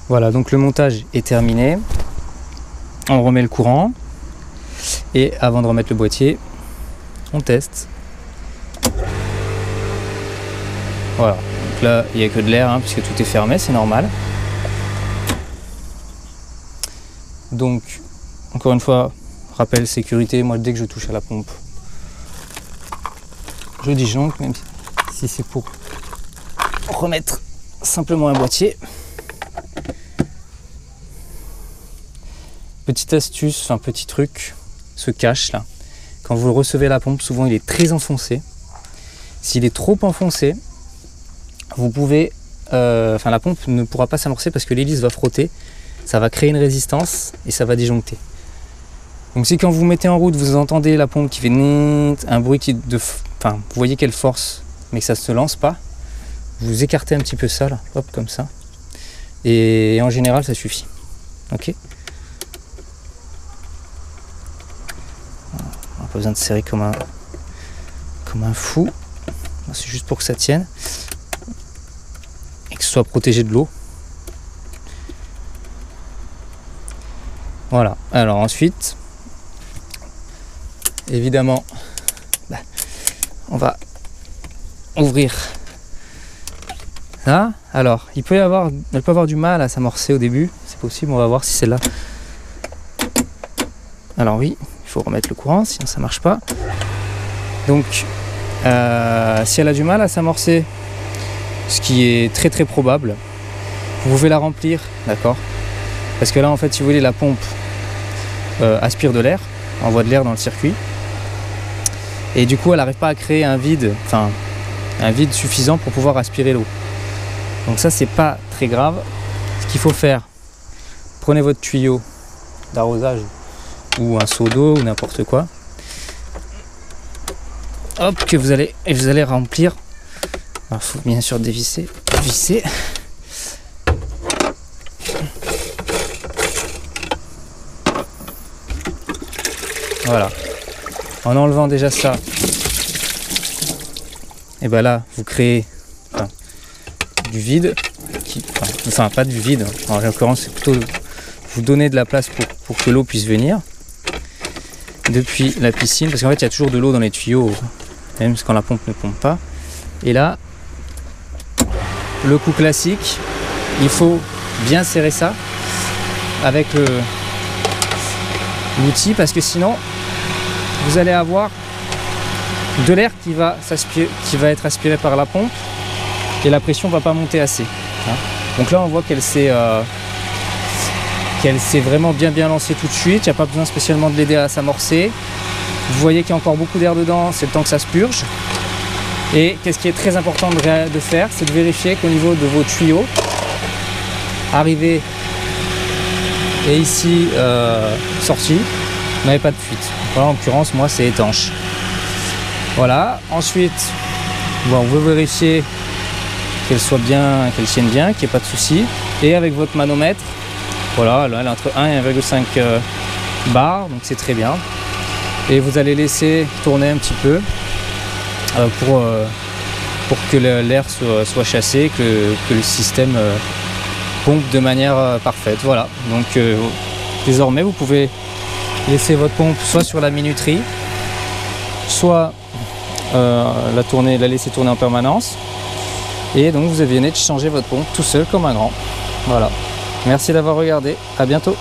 Voilà, donc le montage est terminé. On remet le courant. Et avant de remettre le boîtier, on teste. Voilà, donc là il n'y a que de l'air, hein, puisque tout est fermé, c'est normal. Donc, encore une fois, rappel sécurité, moi dès que je touche à la pompe, je disjoncte, même si c'est pour remettre simplement un boîtier. Petite astuce, enfin petit truc, ce cache là. Quand vous recevez la pompe, souvent il est très enfoncé. S'il est trop enfoncé, vous pouvez, la pompe ne pourra pas s'amorcer parce que l'hélice va frotter, ça va créer une résistance et ça va disjoncter. Donc si quand vous mettez en route, vous entendez la pompe qui fait un bruit vous voyez qu'elle force, mais que ça ne se lance pas, vous écartez un petit peu ça, là, hop, comme ça. Et en général, ça suffit. Ok. On n'a pas besoin de serrer comme un fou. C'est juste pour que ça tienne. Et que ce soit protégé de l'eau. Voilà. Alors ensuite, évidemment, on va ouvrir ça. Alors, elle peut avoir du mal à s'amorcer au début, c'est possible, on va voir si c'est là. Alors oui, il faut remettre le courant, sinon ça marche pas. Donc, si elle a du mal à s'amorcer, ce qui est très très probable, vous pouvez la remplir, d'accord? Parce que là, en fait, si vous voulez, la pompe aspire de l'air, envoie de l'air dans le circuit. Et du coup, elle n'arrive pas à créer un vide suffisant pour pouvoir aspirer l'eau. Donc ça, c'est pas très grave. Ce qu'il faut faire, prenez votre tuyau d'arrosage ou un seau d'eau ou n'importe quoi. Hop, que vous allez remplir. Alors, faut bien sûr dévisser, visser. Voilà. En enlevant déjà ça, et ben là, vous créez du vide, pas du vide, en l'occurrence, c'est plutôt vous donner de la place pour que l'eau puisse venir depuis la piscine, parce qu'en fait, il y a toujours de l'eau dans les tuyaux, même quand la pompe ne pompe pas. Et là, le coup classique, il faut bien serrer ça avec l'outil, parce que sinon, vous allez avoir de l'air qui va être aspiré par la pompe et la pression ne va pas monter assez. Donc là, on voit qu'elle s'est vraiment bien lancée tout de suite. Il n'y a pas besoin spécialement de l'aider à s'amorcer. Vous voyez qu'il y a encore beaucoup d'air dedans, c'est le temps que ça se purge. Et qu'est-ce qui est très important de faire, c'est de vérifier qu'au niveau de vos tuyaux, arrivée et ici sortie, vous n'avez pas de fuite. Voilà, en l'occurrence, moi, c'est étanche. Voilà. Ensuite, on veut vérifier qu'elle tienne bien, qu'il n'y ait pas de souci. Et avec votre manomètre, voilà, là, elle est entre 1 et 1,5 bar, donc c'est très bien. Et vous allez laisser tourner un petit peu pour que l'air soit chassé, que le système pompe de manière parfaite. Voilà. Donc désormais, vous pouvez laisser votre pompe soit sur la minuterie, soit la laisser tourner en permanence. Et donc vous venez de changer votre pompe tout seul comme un grand. Voilà. Merci d'avoir regardé. À bientôt.